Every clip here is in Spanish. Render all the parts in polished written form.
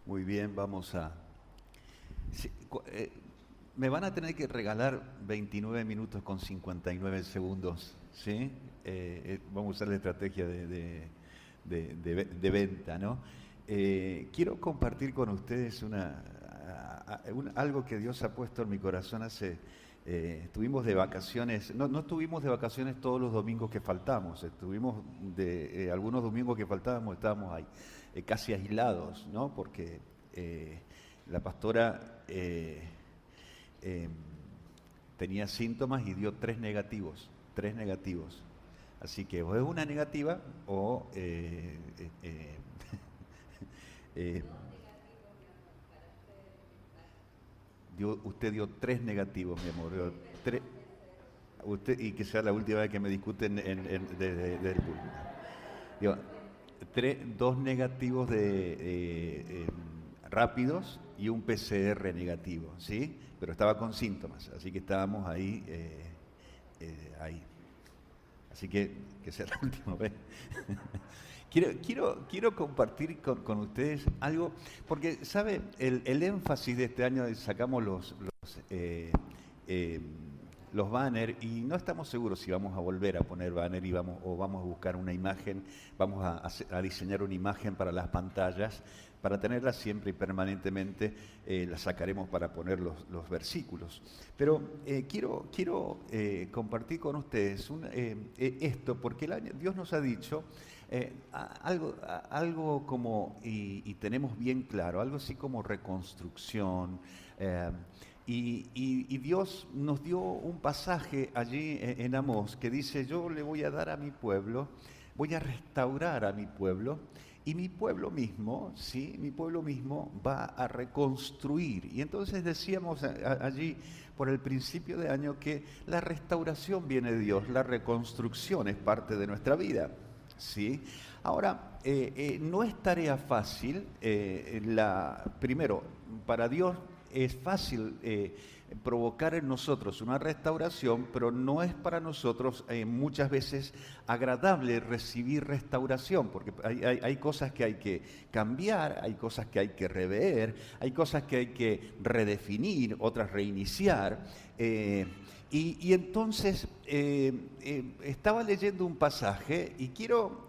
Muy bien, vamos a... sí, me van a tener que regalar 29 minutos con 59 segundos, ¿sí? Vamos a usar la estrategia de venta, ¿no? Quiero compartir con ustedes algo que Dios ha puesto en mi corazón estuvimos de vacaciones, no estuvimos de vacaciones todos los domingos que faltamos, estuvimos de algunos domingos que faltábamos, estábamos ahí, casi aislados, ¿no? Porque la pastora eh, tenía síntomas y dio tres negativos. Así que o es una negativa o eh, usted dio tres negativos, mi amor. Usted, y que sea la última vez que me discuten desde el público. Digo, dos negativos rápidos y un PCR negativo, ¿sí? Pero estaba con síntomas, así que estábamos ahí. Así que sea la última vez. Quiero compartir con ustedes algo, porque, ¿sabe? El énfasis de este año, sacamos los banners y no estamos seguros si vamos a volver a poner banner o vamos a buscar una imagen, vamos a diseñar una imagen para las pantallas, para tenerla siempre y permanentemente, la sacaremos para poner los versículos. Pero quiero compartir con ustedes esto, porque Dios nos ha dicho algo como, y tenemos bien claro, algo así como reconstrucción. Y Dios nos dio un pasaje allí en Amós que dice: yo le voy a dar a mi pueblo, voy a restaurar a mi pueblo, y mi pueblo mismo, ¿sí? Mi pueblo mismo va a reconstruir. Y entonces decíamos allí por el principio de año que la restauración viene de Dios, la reconstrucción es parte de nuestra vida, ¿sí? Ahora, no es tarea fácil. Primero, para Dios es fácil provocar en nosotros una restauración, pero no es para nosotros muchas veces agradable recibir restauración, porque hay cosas que hay que cambiar, hay cosas que hay que rever, hay cosas que hay que redefinir, otras reiniciar. Y entonces estaba leyendo un pasaje y quiero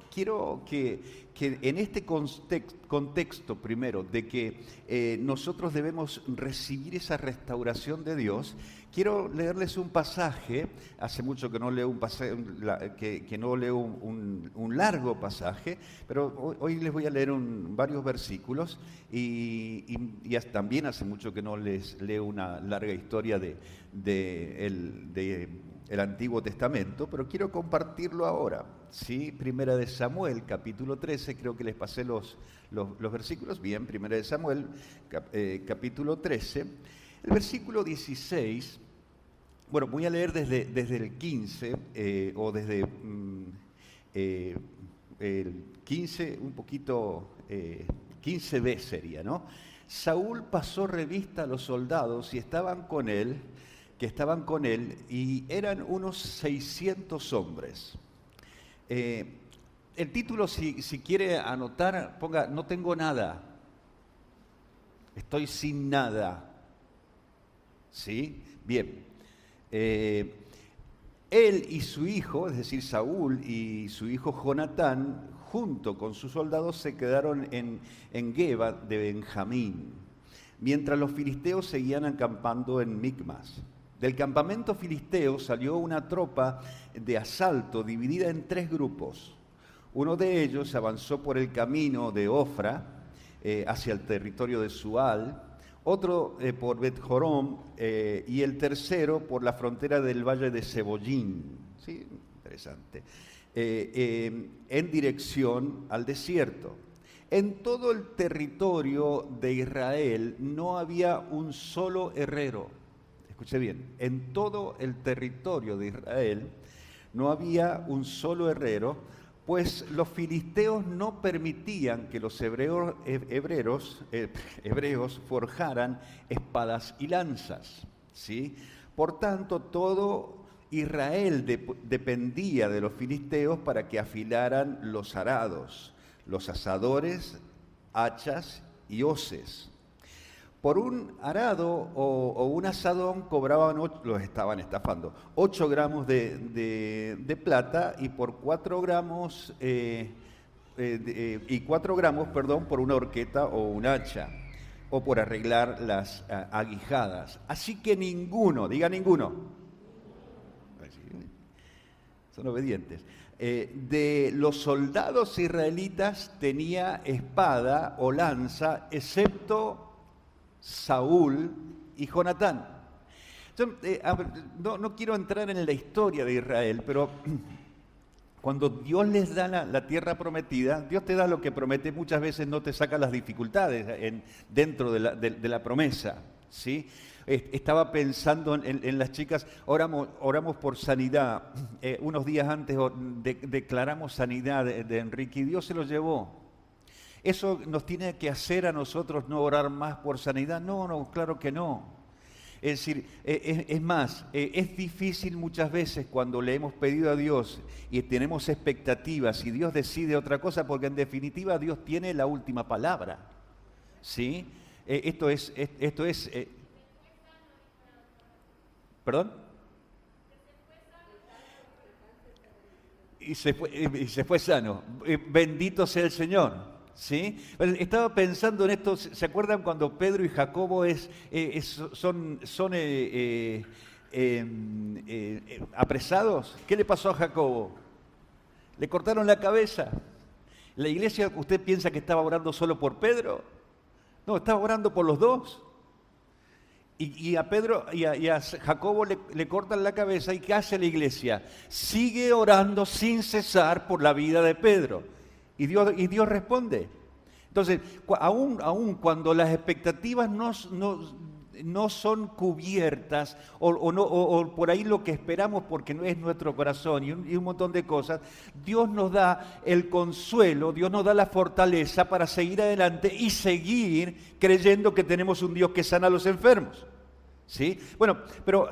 que en este contexto primero de que nosotros debemos recibir esa restauración de Dios, quiero leerles un pasaje. Hace mucho que no leo un largo pasaje, pero hoy les voy a leer varios versículos y también hace mucho que no les leo una larga historia el Antiguo Testamento, pero quiero compartirlo ahora, ¿sí? Primera de Samuel, capítulo 13, creo que les pasé los versículos. Bien, Primera de Samuel, capítulo 13, el versículo 16, bueno, voy a leer desde el 15, o desde el 15, un poquito, 15b sería, ¿no? Saúl pasó revista a los soldados que estaban con él, y eran unos 600 hombres. El título, si quiere anotar, ponga: no tengo nada, estoy sin nada. ¿Sí? Bien. Él y su hijo, es decir, Saúl y su hijo Jonatán, junto con sus soldados, se quedaron en Geba de Benjamín, mientras los filisteos seguían acampando en Micmas. Del campamento filisteo salió una tropa de asalto dividida en tres grupos. Uno de ellos avanzó por el camino de Ofra hacia el territorio de Sual, otro por Bet-Jorom, y el tercero por la frontera del valle de Sebollín. Sí, interesante. En dirección al desierto. En todo el territorio de Israel no había un solo herrero. Escuche bien, en todo el territorio de Israel no había un solo herrero, pues los filisteos no permitían que los hebreos forjaran espadas y lanzas, ¿sí? Por tanto, todo Israel dependía de los filisteos para que afilaran los arados, los asadores, hachas y hoces. Por un arado o un asadón cobraban, los estaban estafando, 8 gramos de plata, y por 4 gramos, y 4 gramos, perdón, por una horqueta o un hacha, o por arreglar las aguijadas. Así que ninguno, diga ninguno, son obedientes, de los soldados israelitas tenía espada o lanza, excepto Saúl y Jonatán. Yo, no quiero entrar en la historia de Israel, pero cuando Dios les da la tierra prometida, Dios te da lo que promete, muchas veces no te saca las dificultades dentro de la promesa, ¿sí? Estaba pensando en las chicas, oramos por sanidad. Unos días antes declaramos sanidad de Enrique y Dios se lo llevó. ¿Eso nos tiene que hacer a nosotros no orar más por sanidad? No, claro que no. Es decir, es más, es difícil muchas veces cuando le hemos pedido a Dios y tenemos expectativas y Dios decide otra cosa, porque en definitiva Dios tiene la última palabra, ¿sí? ¿Perdón? Y se fue sano. Bendito sea el Señor. ¿Sí? Estaba pensando en esto. ¿Se acuerdan cuando Pedro y Jacobo son apresados? ¿Qué le pasó a Jacobo? Le cortaron la cabeza. ¿La iglesia, usted piensa que estaba orando solo por Pedro? No, estaba orando por los dos. Y a Pedro y a Jacobo le cortan la cabeza. ¿Y qué hace la iglesia? Sigue orando sin cesar por la vida de Pedro. Y Dios responde. Entonces, aún cuando las expectativas no son cubiertas, o por ahí lo que esperamos porque no es nuestro corazón y un montón de cosas, Dios nos da el consuelo, Dios nos da la fortaleza para seguir adelante y seguir creyendo que tenemos un Dios que sana a los enfermos. ¿Sí? Bueno, pero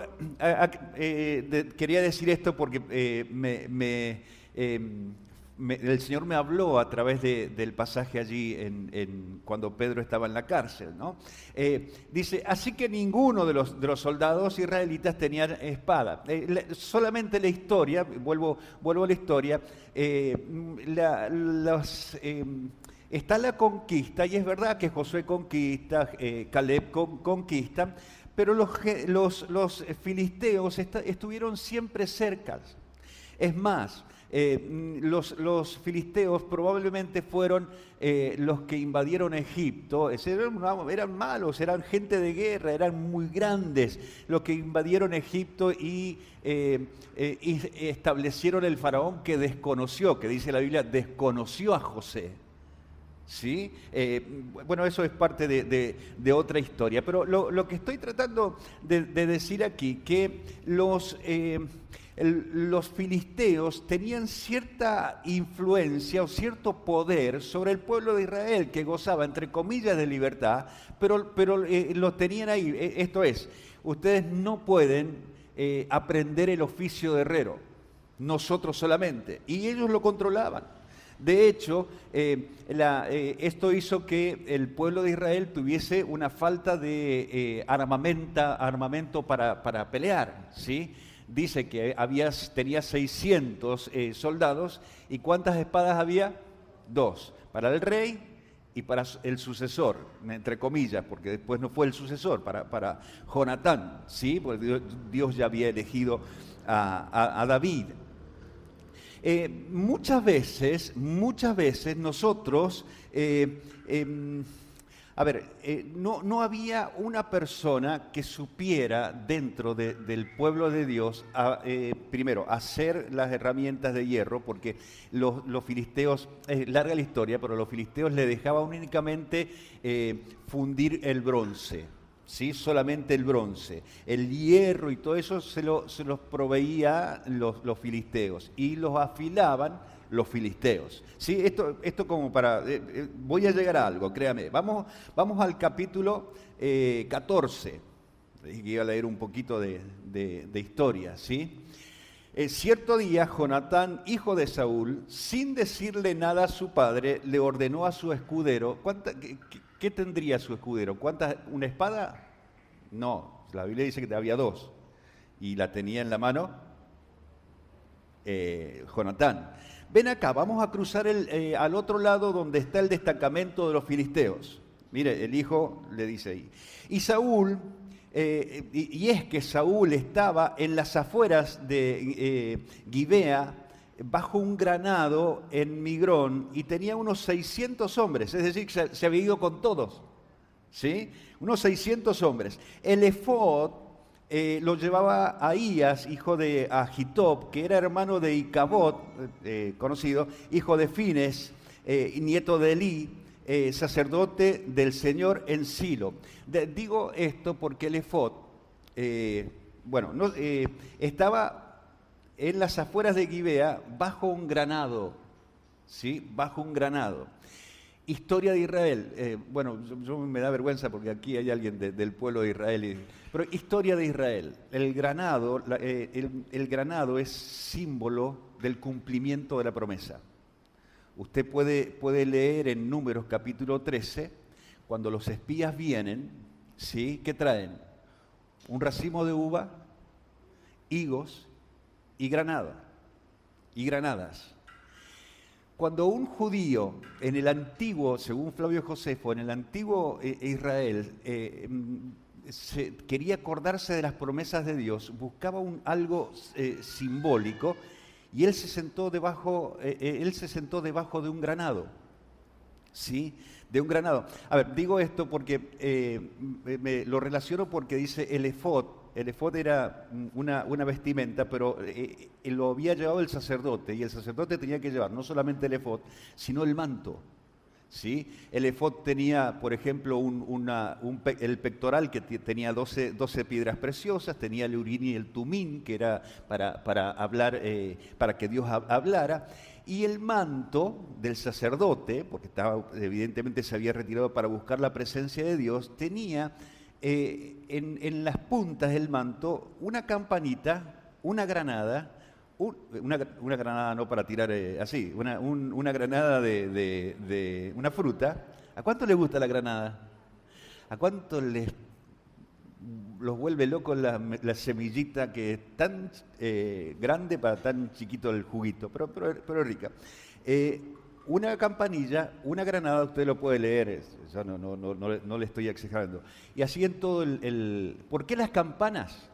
quería decir esto porque el Señor me habló a través del pasaje allí cuando Pedro estaba en la cárcel, ¿no? Dice, así que ninguno de los soldados israelitas tenía espada. Solamente la historia, vuelvo a la historia, está la conquista, y es verdad que Josué conquista, Caleb conquista, pero los filisteos estuvieron siempre cerca. Es más, los filisteos probablemente fueron los que invadieron Egipto. Eran malos, eran gente de guerra, eran muy grandes los que invadieron Egipto y establecieron el faraón que desconoció, que dice la Biblia, desconoció a José. ¿Sí? Bueno, eso es parte de otra historia, pero lo que estoy tratando de decir aquí, que los filisteos tenían cierta influencia o cierto poder sobre el pueblo de Israel, que gozaba, entre comillas, de libertad, pero lo tenían ahí. Esto es, ustedes no pueden aprender el oficio de herrero, nosotros solamente, y ellos lo controlaban. De hecho, esto hizo que el pueblo de Israel tuviese una falta de armamento para pelear, ¿sí? Dice que tenía 600 soldados, ¿y cuántas espadas había? 2, para el rey y para el sucesor, entre comillas, porque después no fue el sucesor, para Jonatán, ¿sí? Porque Dios ya había elegido a David. Muchas veces nosotros, no había una persona que supiera dentro del pueblo de Dios, primero, hacer las herramientas de hierro, porque los filisteos, larga la historia, pero los filisteos le dejaban únicamente fundir el bronce. ¿Sí? Solamente el bronce, el hierro y todo eso se los proveía los filisteos y los afilaban los filisteos. ¿Sí? Esto como para... voy a llegar a algo, créame. Vamos al capítulo 14. Iba a leer un poquito de historia, ¿sí? Cierto día, Jonatán, hijo de Saúl, sin decirle nada a su padre, le ordenó a su escudero... ¿Qué tendría su escudero? ¿Una espada? No, la Biblia dice que había dos. Y la tenía en la mano Jonatán. Ven acá, vamos a cruzar al otro lado donde está el destacamento de los filisteos. Mire, el hijo le dice ahí. Y Saúl, y es que Saúl estaba en las afueras de Gibea, bajo un granado en Migrón, y tenía unos 600 hombres, es decir, se había ido con todos, ¿sí? Unos 600 hombres. El efod lo llevaba Ahías, hijo de Ahitob, que era hermano de Icabod, conocido, hijo de Fines, nieto de Elí, sacerdote del Señor en Silo. Digo esto porque el efod, estaba en las afueras de Gibea bajo un granado, ¿sí? Bajo un granado. Historia de Israel. Yo me da vergüenza porque aquí hay alguien del pueblo de Israel. Pero historia de Israel. El granado es símbolo del cumplimiento de la promesa. Usted puede leer en Números capítulo 13, cuando los espías vienen, ¿sí? ¿Qué traen? Un racimo de uva, higos y granadas. Cuando un judío en el antiguo, según Flavio Josefo, en el antiguo Israel, quería acordarse de las promesas de Dios, buscaba algo simbólico, y él se sentó debajo de un granado, ¿sí? De un granado. A ver, digo esto porque lo relaciono porque dice el efod. El efod era una vestimenta, pero lo había llevado el sacerdote, y el sacerdote tenía que llevar no solamente el efod, sino el manto, ¿sí? El efod tenía, por ejemplo, el pectoral que tenía 12 piedras preciosas, tenía el urín y el tumín, que era para hablar, para que Dios hablara, y el manto del sacerdote, porque evidentemente se había retirado para buscar la presencia de Dios, tenía en las puntas del manto una campanita, una granada, una granada no para tirar así, una granada de una fruta. ¿A cuánto les gusta la granada? ¿A cuánto los vuelve locos la semillita que es tan grande para tan chiquito el juguito, pero rica? Una campanilla, una granada, usted lo puede leer, yo no le estoy exagerando. Y así en todo ¿por qué las campanas?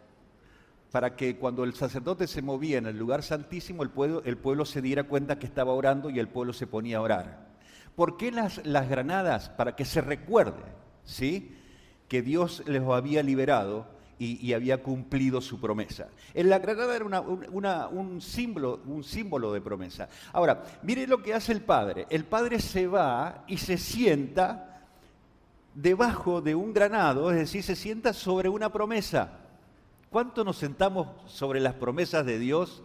Para que cuando el sacerdote se movía en el lugar santísimo, el pueblo se diera cuenta que estaba orando y el pueblo se ponía a orar. ¿Por qué las granadas? Para que se recuerde, ¿sí?, que Dios les había liberado y había cumplido su promesa. En la granada era un símbolo de promesa. Ahora, mire lo que hace el Padre. El Padre se va y se sienta debajo de un granado, es decir, se sienta sobre una promesa. ¿Cuánto nos sentamos sobre las promesas de Dios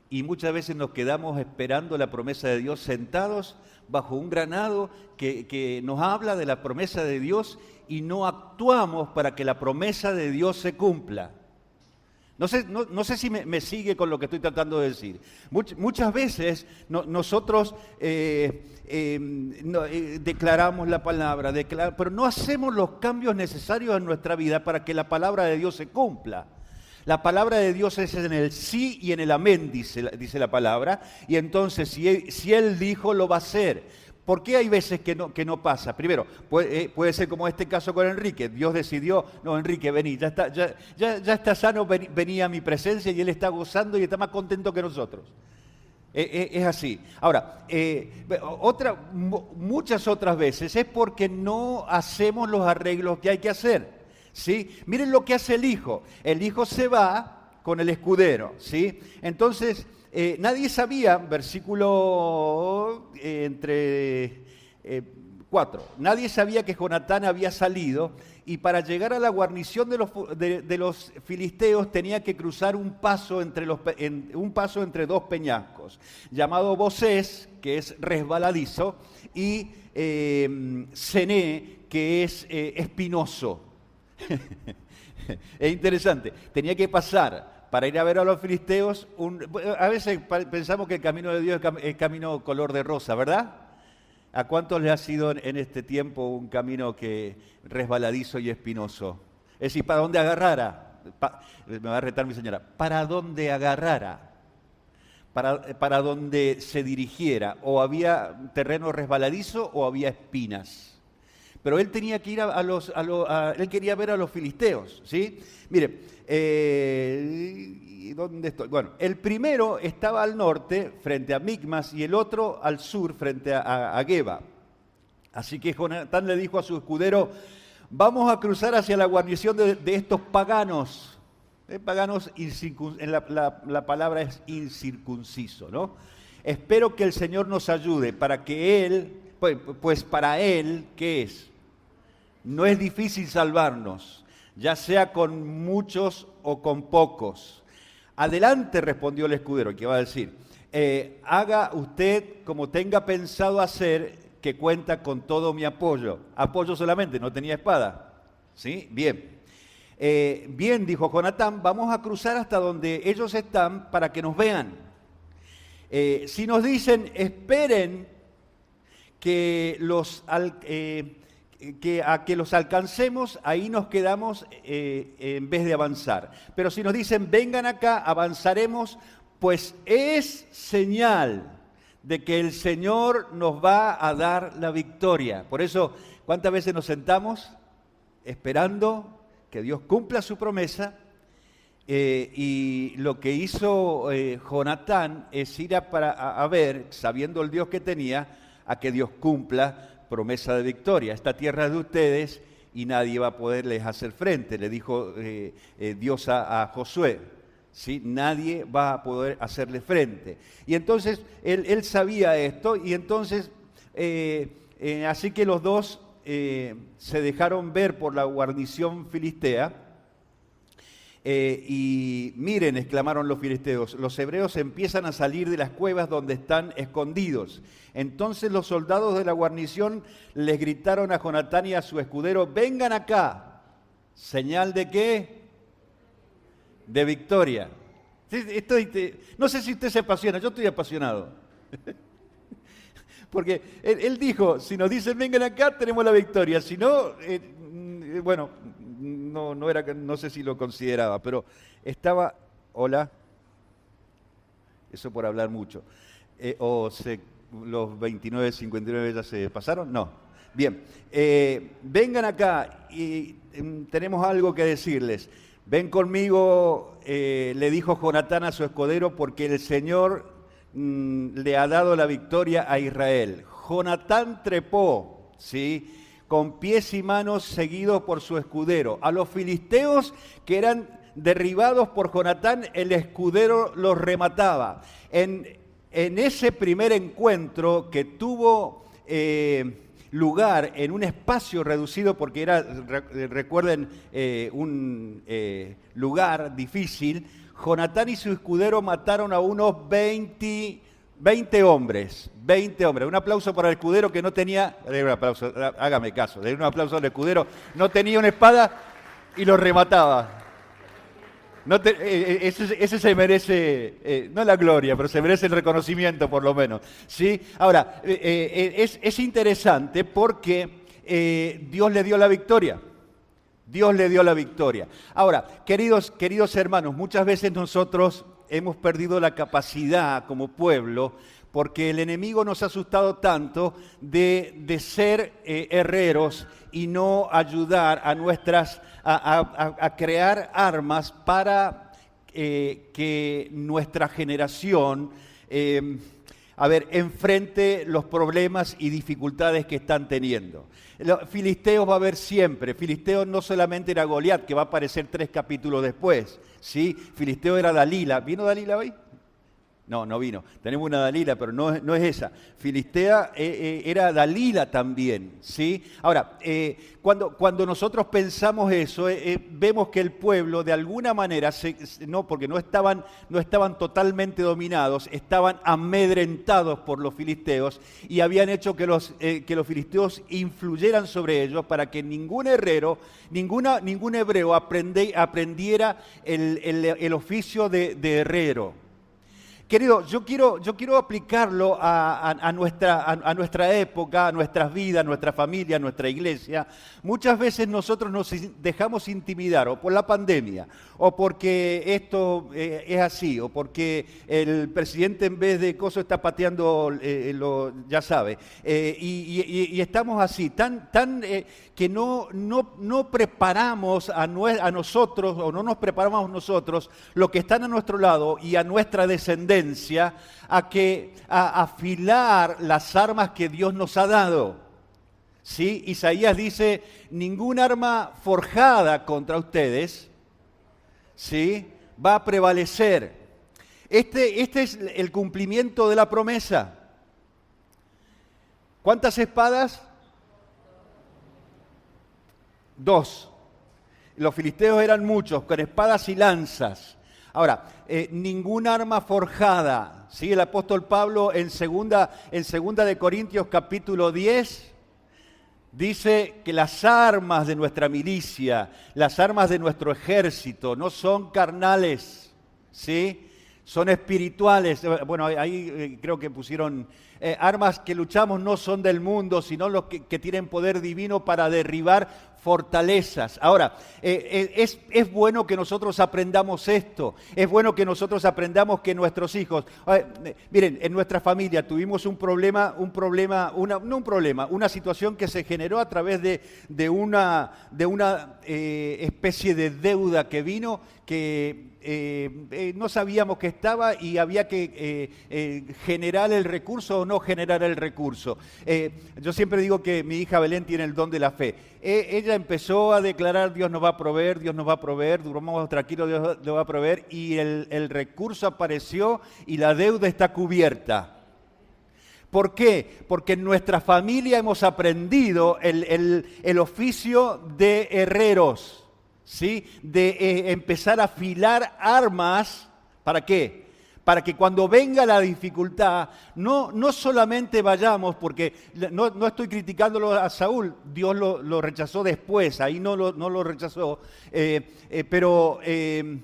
y muchas veces nos quedamos esperando la promesa de Dios sentados bajo un granado que nos habla de la promesa de Dios y no actuamos para que la promesa de Dios se cumpla? No sé si me sigue con lo que estoy tratando de decir. Muchas veces nosotros declaramos la palabra, pero no hacemos los cambios necesarios en nuestra vida para que la palabra de Dios se cumpla. La palabra de Dios es en el sí y en el amén, dice la palabra, y entonces si Él dijo, lo va a hacer. ¿Por qué hay veces que no pasa? Primero, puede ser como este caso con Enrique. Dios decidió, no, Enrique, vení, ya está sano, vení a mi presencia, y él está gozando y está más contento que nosotros. Es así. Ahora, muchas otras veces es porque no hacemos los arreglos que hay que hacer, ¿sí? Miren lo que hace el hijo. El hijo se va con el escudero, ¿sí? Entonces, nadie sabía, versículo 4, nadie sabía que Jonatán había salido, y para llegar a la guarnición de los filisteos tenía que cruzar un paso entre dos peñascos, llamado Bosés, que es resbaladizo, y Cené, que es espinoso. Es interesante, tenía que pasar para ir a ver a los filisteos. A veces pensamos que el camino de Dios es camino color de rosa, ¿verdad? ¿A cuántos les ha sido en este tiempo un camino que resbaladizo y espinoso? Es decir, ¿para dónde agarrara? Me va a retar mi señora. ¿Para dónde agarrara? Para dónde se dirigiera. O había terreno resbaladizo o había espinas. Pero él tenía que ir él quería ver a los filisteos, ¿sí? Mire, ¿dónde estoy? Bueno, el primero estaba al norte, frente a Micmas, y el otro al sur, frente a Geba. Así que Jonatán le dijo a su escudero, vamos a cruzar hacia la guarnición de estos paganos. Paganos, la palabra es incircunciso, ¿no? Espero que el Señor nos ayude para que Él, pues para Él, ¿qué es? No es difícil salvarnos, ya sea con muchos o con pocos. Adelante, respondió el escudero, que va a decir, haga usted como tenga pensado hacer, que cuenta con todo mi apoyo. Apoyo solamente, no tenía espada. ¿Sí? Bien. Bien, dijo Jonatán, vamos a cruzar hasta donde ellos están para que nos vean. Si nos dicen, esperen que que los alcancemos, ahí nos quedamos en vez de avanzar. Pero si nos dicen, vengan acá, avanzaremos, pues es señal de que el Señor nos va a dar la victoria. Por eso, ¿cuántas veces nos sentamos esperando que Dios cumpla su promesa? Y lo que hizo Jonatán es ir a ver, sabiendo el Dios que tenía, a que Dios cumpla promesa de victoria. Esta tierra es de ustedes y nadie va a poderles hacer frente, le dijo Dios a Josué. ¿Sí? Nadie va a poder hacerle frente. Y entonces él sabía esto y entonces, así que los dos se dejaron ver por la guarnición filistea. Y miren, exclamaron los filisteos, los hebreos empiezan a salir de las cuevas donde están escondidos. Entonces los soldados de la guarnición les gritaron a Jonatán y a su escudero, vengan acá. ¿Señal de qué? De victoria. No sé si usted se apasiona, yo estoy apasionado. Porque él dijo, si nos dicen vengan acá, tenemos la victoria. Si no, bueno, no sé si lo consideraba, pero estaba, hola, eso por hablar mucho. Los 29, 59 ya se pasaron, no. Bien, vengan acá y tenemos algo que decirles. Ven conmigo, le dijo Jonatán a su escudero, porque el Señor le ha dado la victoria a Israel. Jonatán trepó, ¿sí?, con pies y manos seguidos por su escudero. A los filisteos que eran derribados por Jonatán, el escudero los remataba. En ese primer encuentro que tuvo lugar en un espacio reducido, porque era, recuerden, un lugar difícil, Jonatán y su escudero mataron a unos 20 hombres. Un aplauso para el escudero que no tenía, un aplauso, hágame caso, un aplauso al escudero, no tenía una espada y lo remataba. Ese se merece, no la gloria, pero se merece el reconocimiento por lo menos. ¿Sí? Ahora, es interesante porque Dios le dio la victoria. Dios le dio la victoria. Ahora, queridos hermanos, muchas veces nosotros hemos perdido la capacidad como pueblo porque el enemigo nos ha asustado tanto de ser herreros y no ayudar a crear armas para que nuestra generación enfrente los problemas y dificultades que están teniendo. Los filisteos va a haber siempre. Filisteos no solamente era Goliat, que va a aparecer 3 capítulos después, ¿sí? Filisteo era Dalila. ¿Vino Dalila hoy? No vino. Tenemos una Dalila, pero no es esa. Filistea era Dalila también, ¿sí? Ahora, cuando nosotros pensamos eso, vemos que el pueblo de alguna manera, porque no estaban totalmente dominados, estaban amedrentados por los filisteos y habían hecho que los filisteos influyeran sobre ellos para que ningún herrero, ningún hebreo aprendiera el oficio de herrero. Querido, yo quiero aplicarlo a nuestra época, a nuestras vidas, a nuestra familia, a nuestra iglesia. Muchas veces nosotros nos dejamos intimidar o por la pandemia, o porque esto es así, o porque el presidente en vez de coso está pateando, ya sabe, y estamos así, que no preparamos a nosotros, o no nos preparamos nosotros, lo que están a nuestro lado y a nuestra descendencia, a afilar las armas que Dios nos ha dado. ¿Sí? Isaías dice, ningún arma forjada contra ustedes, ¿sí?, va a prevalecer. Este es el cumplimiento de la promesa. ¿Cuántas espadas? 2. Los filisteos eran muchos, con espadas y lanzas. Ahora, ningún arma forjada. ¿Sí? El apóstol Pablo en segunda de Corintios capítulo 10 dice que las armas de nuestra milicia, las armas de nuestro ejército no son carnales, ¿sí?, son espirituales. Bueno, ahí creo que pusieron armas que luchamos no son del mundo, sino los que tienen poder divino para derribar fortalezas. Ahora, es bueno que nosotros aprendamos esto, es bueno que nosotros aprendamos que nuestros hijos, miren, en nuestra familia tuvimos una situación que se generó a través de una especie de deuda que vino, que no sabíamos que estaba y había que generar el recurso o no generar el recurso. Yo siempre digo que mi hija Belén tiene el don de la fe. Ella empezó a declarar, Dios nos va a proveer, Dios nos va a proveer, duramos tranquilos, Dios nos va a proveer, y el recurso apareció y la deuda está cubierta. ¿Por qué? Porque en nuestra familia hemos aprendido el oficio de herreros, ¿sí? De empezar a afilar armas. ¿Para qué? Para que cuando venga la dificultad, no solamente vayamos, porque no estoy criticándolo a Saúl, Dios lo rechazó después, ahí no lo rechazó, pero él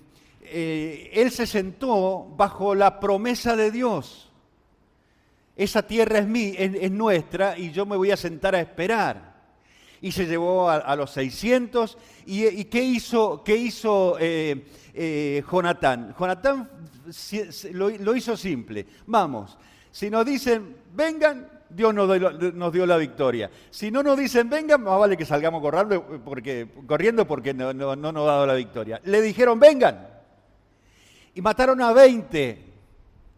se sentó bajo la promesa de Dios. Esa tierra es nuestra y yo me voy a sentar a esperar. Y se llevó a los 600. ¿Y qué hizo Jonatán? Jonatán lo hizo simple. Vamos, si nos dicen vengan, Dios nos dio la victoria. Si no nos dicen vengan, más vale que salgamos corriendo porque no nos ha dado la victoria. Le dijeron vengan y mataron a 20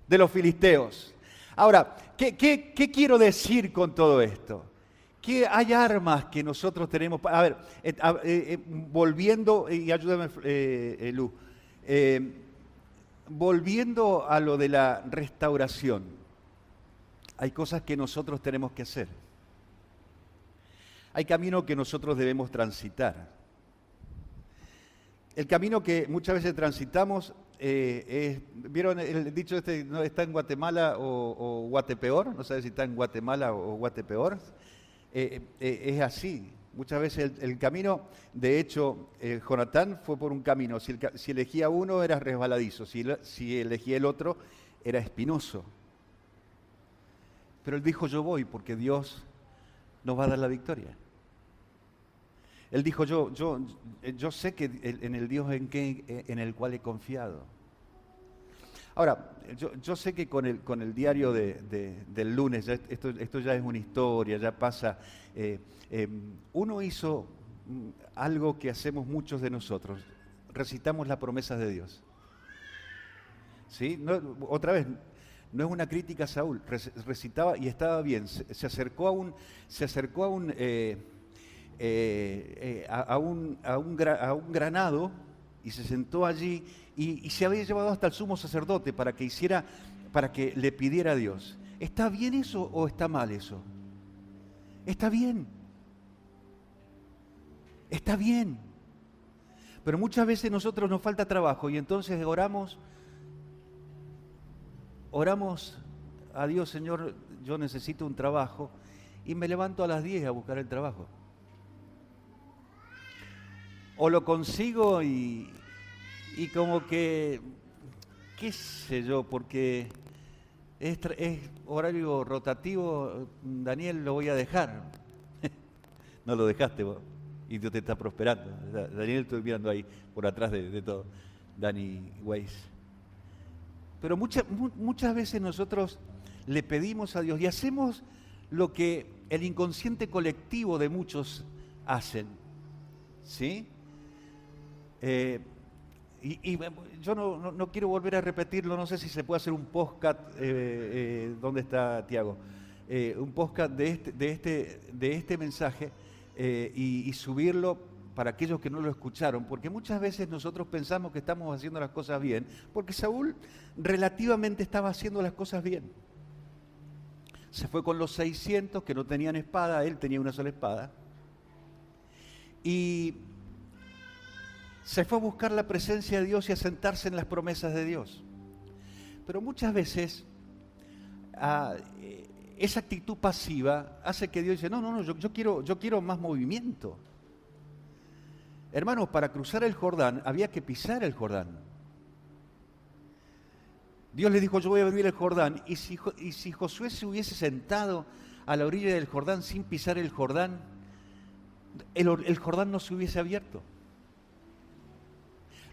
de los filisteos. Ahora, ¿qué quiero decir con todo esto? Que hay armas que nosotros tenemos. A ver, volviendo, y ayúdame, Lu, volviendo a lo de la restauración, hay cosas que nosotros tenemos que hacer. Hay camino que nosotros debemos transitar. El camino que muchas veces transitamos, ¿vieron el dicho este, no está en Guatemala o Guatepeor? No sé si está en Guatemala o Guatepeor. Es así. Muchas veces el camino, de hecho, Jonatán fue por un camino. Si elegía uno era resbaladizo, si elegía el otro era espinoso. Pero él dijo, yo voy porque Dios nos va a dar la victoria. Él dijo, yo sé que en el Dios en el cual he confiado. Ahora, yo sé que con el diario del lunes, esto ya es una historia, ya pasa. Uno hizo algo que hacemos muchos de nosotros, recitamos las promesas de Dios. ¿Sí? Otra vez, no es una crítica a Saúl, recitaba y estaba bien, se acercó a un granado y se sentó allí y se había llevado hasta el sumo sacerdote para que le pidiera a Dios. ¿Está bien eso o está mal eso? Está bien. Está bien. Pero muchas veces nosotros nos falta trabajo y entonces oramos a Dios, Señor, yo necesito un trabajo, y me levanto a las 10 a buscar el trabajo. O lo consigo y como que qué sé yo, porque es horario rotativo, Daniel, lo voy a dejar. No lo dejaste vos, y Dios te está prosperando. Daniel, estoy mirando ahí, por atrás de todo, Dani Weiss. Pero muchas veces nosotros le pedimos a Dios y hacemos lo que el inconsciente colectivo de muchos hacen, ¿sí? Y yo no quiero volver a repetirlo, no sé si se puede hacer un podcast, ¿dónde está Tiago? Un podcast de este mensaje y subirlo para aquellos que no lo escucharon, porque muchas veces nosotros pensamos que estamos haciendo las cosas bien, porque Saúl relativamente estaba haciendo las cosas bien. Se fue con los 600 que no tenían espada, él tenía una sola espada, y se fue a buscar la presencia de Dios y a sentarse en las promesas de Dios. Pero muchas veces esa actitud pasiva hace que Dios dice, no, yo quiero más movimiento. Hermanos, para cruzar el Jordán había que pisar el Jordán. Dios le dijo, yo voy a abrir el Jordán, y si Josué se hubiese sentado a la orilla del Jordán sin pisar el Jordán, el Jordán no se hubiese abierto.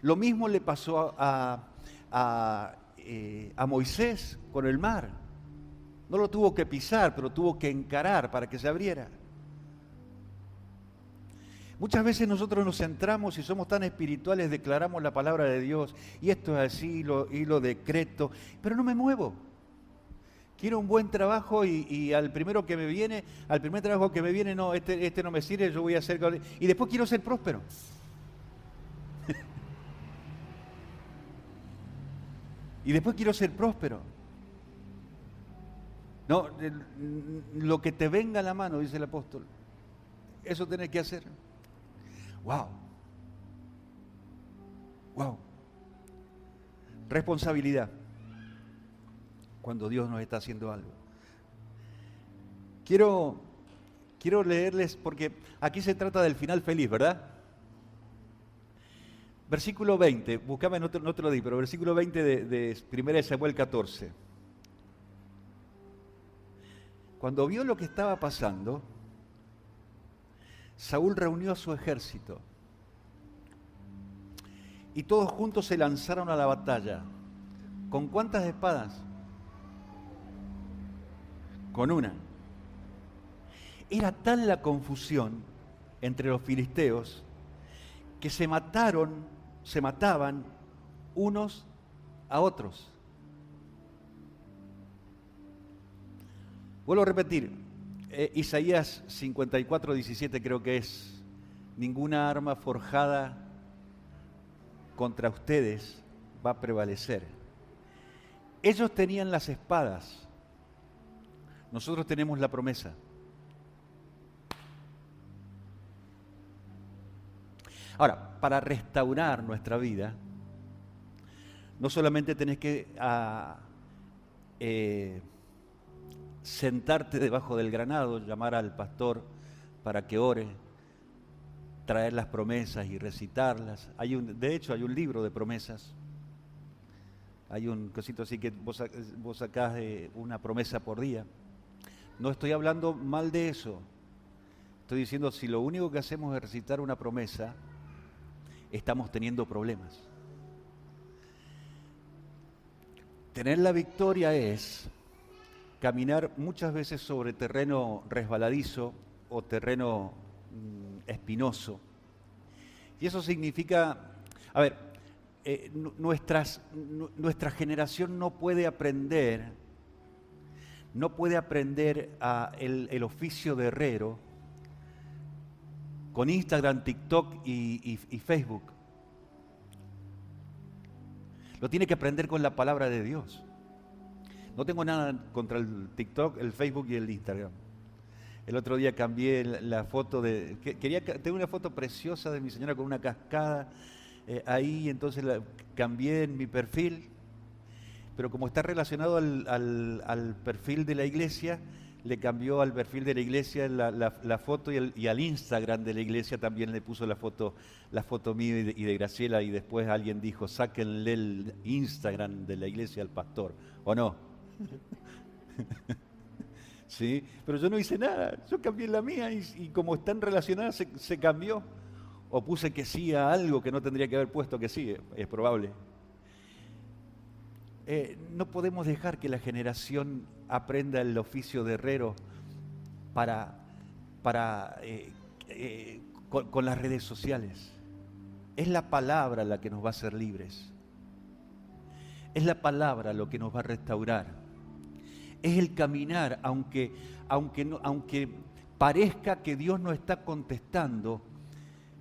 Lo mismo le pasó a Moisés con el mar. No lo tuvo que pisar, pero tuvo que encarar para que se abriera. Muchas veces nosotros nos centramos y somos tan espirituales, declaramos la palabra de Dios, y esto es así, y lo decreto, pero no me muevo. Quiero un buen trabajo y al primer trabajo que me viene, no, este no me sirve, yo voy a hacer... Y después quiero ser próspero. Y después quiero ser próspero. No, lo que te venga a la mano, dice el apóstol, eso tenés que hacer. ¡Wow! ¡Wow! Responsabilidad cuando Dios nos está haciendo algo. Quiero leerles, porque aquí se trata del final feliz, ¿verdad? Versículo 20, buscame, no te lo di, pero versículo 20 de 1 Samuel 14. Cuando vio lo que estaba pasando, Saúl reunió a su ejército y todos juntos se lanzaron a la batalla. ¿Con cuántas espadas? Con una. Era tal la confusión entre los filisteos que se mataban unos a otros. Vuelvo a repetir, Isaías 54:17 creo que es: ninguna arma forjada contra ustedes va a prevalecer. Ellos tenían las espadas, nosotros tenemos la promesa. Ahora, para restaurar nuestra vida, no solamente tenés que sentarte debajo del granado, llamar al pastor para que ore, traer las promesas y recitarlas. De hecho, hay un libro de promesas. Hay un cosito así que vos sacás una promesa por día. No estoy hablando mal de eso. Estoy diciendo, si lo único que hacemos es recitar una promesa, estamos teniendo problemas. Tener la victoria es caminar muchas veces sobre terreno resbaladizo o terreno espinoso. Y eso significa, nuestra generación no puede aprender el oficio de herrero con Instagram, TikTok y Facebook. Lo tiene que aprender con la palabra de Dios. No tengo nada contra el TikTok, el Facebook y el Instagram. El otro día cambié la foto tengo una foto preciosa de mi señora con una cascada ahí, entonces la cambié en mi perfil, pero como está relacionado al perfil de la iglesia, le cambió al perfil de la iglesia la foto y al Instagram de la iglesia también le puso la foto mía y de Graciela, y después alguien dijo, sáquenle el Instagram de la iglesia al pastor, ¿o no? ¿Sí? Pero yo no hice nada, yo cambié la mía y como están relacionadas se cambió. O puse que sí a algo que no tendría que haber puesto que sí, es probable. No podemos dejar que la generación aprenda el oficio de herrero con las redes sociales. Es la palabra la que nos va a hacer libres. Es la palabra lo que nos va a restaurar. Es el caminar, aunque parezca que Dios no está contestando,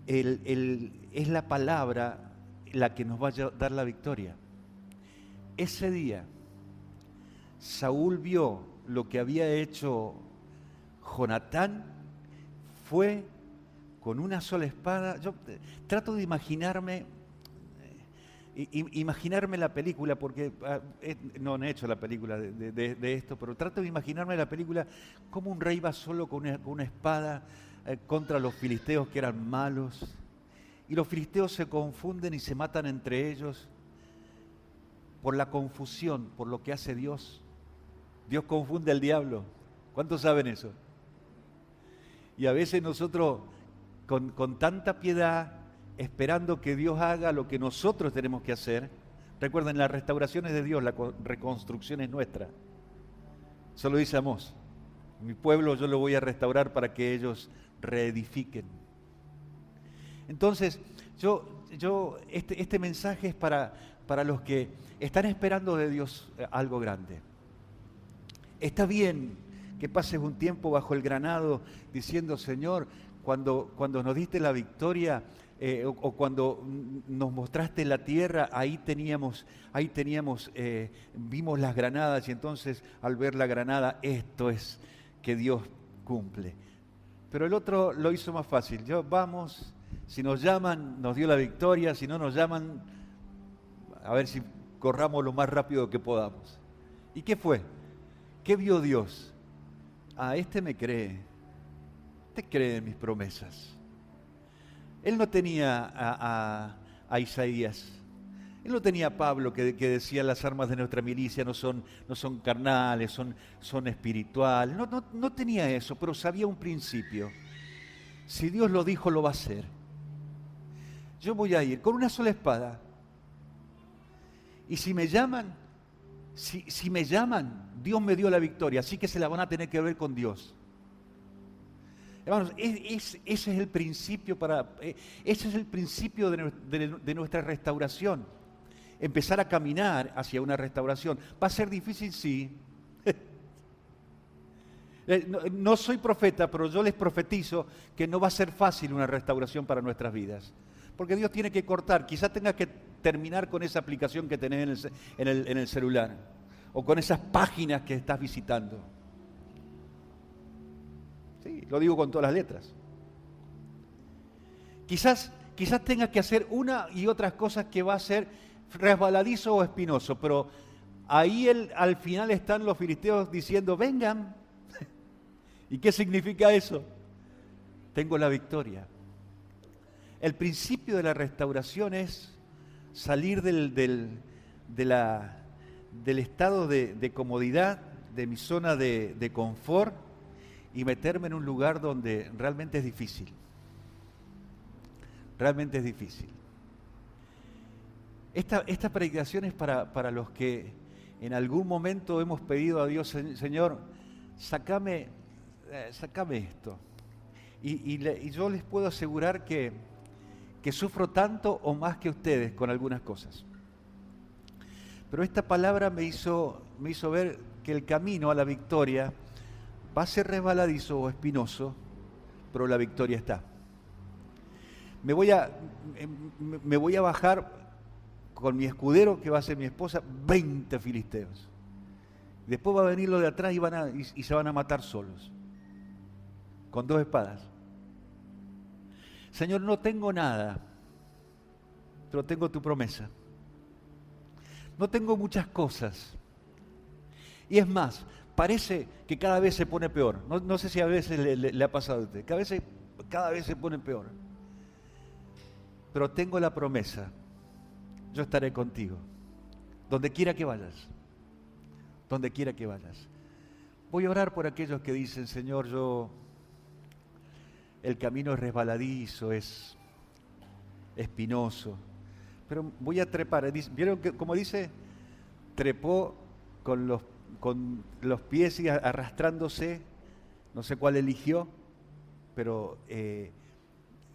es la palabra la que nos va a dar la victoria. Ese día, Saúl vio lo que había hecho Jonatán, fue con una sola espada. Yo trato de imaginarme la película, porque no he hecho la película de esto, pero trato de imaginarme la película como un rey va solo con una espada contra los filisteos que eran malos, y los filisteos se confunden y se matan entre ellos por la confusión, por lo que hace Dios. Dios confunde al diablo. ¿Cuántos saben eso? Y a veces nosotros con tanta piedad, esperando que Dios haga lo que nosotros tenemos que hacer. Recuerden, la restauración es de Dios, la reconstrucción es nuestra. Eso lo dice Amós. Mi pueblo yo lo voy a restaurar para que ellos reedifiquen. Entonces, este mensaje es para los que están esperando de Dios algo grande. Está bien que pases un tiempo bajo el granado diciendo, Señor, cuando nos diste la victoria, o cuando nos mostraste la tierra, vimos las granadas, y entonces al ver la granada, esto es que Dios cumple. Pero el otro lo hizo más fácil. Vamos, si nos llaman, nos dio la victoria, si no nos llaman, a ver si corramos lo más rápido que podamos. ¿Y qué fue? ¿Qué vio Dios? Este me cree, este cree en mis promesas. Él no tenía a Isaías, él no tenía a Pablo que decía las armas de nuestra milicia no son carnales, son espirituales. No tenía eso, pero sabía un principio. Si Dios lo dijo, lo va a hacer. Yo voy a ir con una sola espada. Y si me llaman, si me llaman, Dios me dio la victoria, así que se la van a tener que ver con Dios. Hermanos, ese es el principio de nuestra restauración. Empezar a caminar hacia una restauración. ¿Va a ser difícil? Sí. No soy profeta, pero yo les profetizo que no va a ser fácil una restauración para nuestras vidas. Porque Dios tiene que cortar. Quizás tengas que terminar con esa aplicación que tenés en el celular, o con esas páginas que estás visitando. Sí, lo digo con todas las letras. Quizás tengas que hacer una y otras cosas que va a ser resbaladizo o espinoso, pero ahí al final están los filisteos diciendo, vengan. ¿Y qué significa eso? Tengo la victoria. El principio de la restauración es salir del estado de comodidad, de mi zona de confort, y meterme en un lugar donde realmente es difícil. Realmente es difícil. Esta predicación es para los que en algún momento hemos pedido a Dios, Señor, sácame esto. Y yo les puedo asegurar que sufro tanto o más que ustedes con algunas cosas. Pero esta palabra me hizo ver que el camino a la victoria va a ser resbaladizo o espinoso, pero la victoria está. Me voy a bajar con mi escudero, que va a ser mi esposa, 20 filisteos. Después va a venir los de atrás y se van a matar solos, con 2 espadas. Señor, no tengo nada, pero tengo tu promesa. No tengo muchas cosas. Y es más, parece que cada vez se pone peor. No sé si a veces le ha pasado a usted. Cada vez se pone peor. Pero tengo la promesa. Yo estaré contigo. Donde quiera que vayas. Donde quiera que vayas. Voy a orar por aquellos que dicen, Señor, el camino es resbaladizo, es espinoso. Pero voy a trepar. ¿Vieron que, como dice? Trepó con los pies y arrastrándose, no sé cuál eligió, pero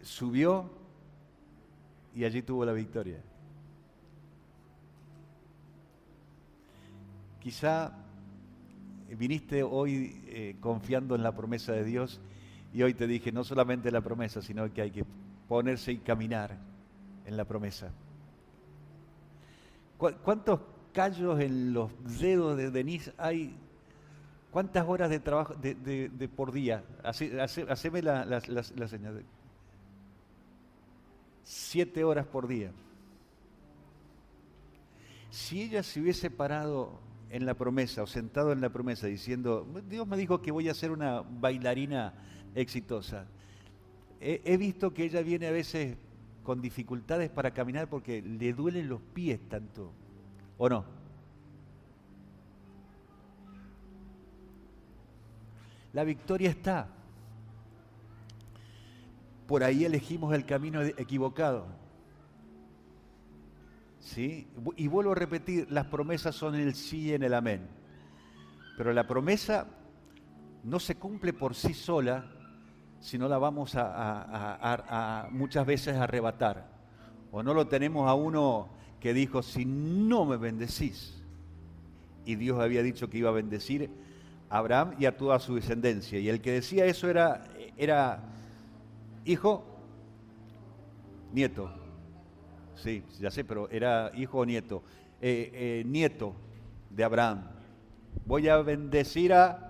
subió y allí tuvo la victoria. Quizá viniste hoy confiando en la promesa de Dios y hoy te dije no solamente la promesa, sino que hay que ponerse y caminar en la promesa. ¿Cuántos callos en los dedos de Denise hay? ¿Cuántas horas de trabajo de por día? Haceme la señal. 7 horas por día. Si ella se hubiese parado en la promesa o sentado en la promesa diciendo, Dios me dijo que voy a ser una bailarina exitosa. He visto que ella viene a veces con dificultades para caminar porque le duelen los pies tanto, ¿o no? La victoria está. Por ahí elegimos el camino equivocado. ¿Sí? Y vuelvo a repetir, las promesas son el sí y en el amén. Pero la promesa no se cumple por sí sola, sino la vamos a muchas veces a arrebatar. O no lo tenemos a uno que dijo, si no me bendecís. Y Dios había dicho que iba a bendecir a Abraham y a toda su descendencia. Y el que decía eso era hijo, nieto. Sí, ya sé, pero era hijo o nieto. Nieto de Abraham. Voy a bendecir a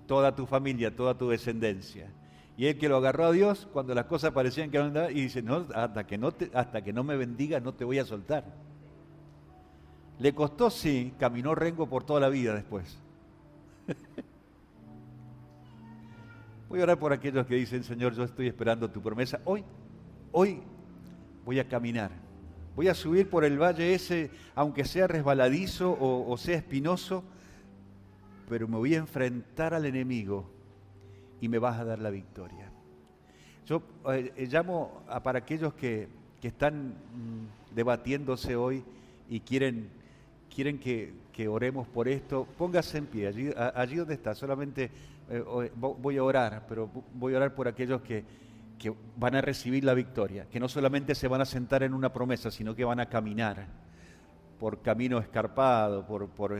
toda tu familia, toda tu descendencia. Y el que lo agarró a Dios cuando las cosas parecían que no andaban, y dice, no, hasta que no me bendigas no te voy a soltar. Le costó, sí, caminó rengo por toda la vida después. Voy a orar por aquellos que dicen, Señor, yo estoy esperando tu promesa. Hoy voy a caminar. Voy a subir por el valle ese, aunque sea resbaladizo o sea espinoso, pero me voy a enfrentar al enemigo y me vas a dar la victoria. Yo llamo para aquellos que están debatiéndose hoy y quieren que oremos por esto, póngase en pie, allí donde está, solamente voy a orar, pero voy a orar por aquellos que van a recibir la victoria, que no solamente se van a sentar en una promesa, sino que van a caminar por camino escarpado, por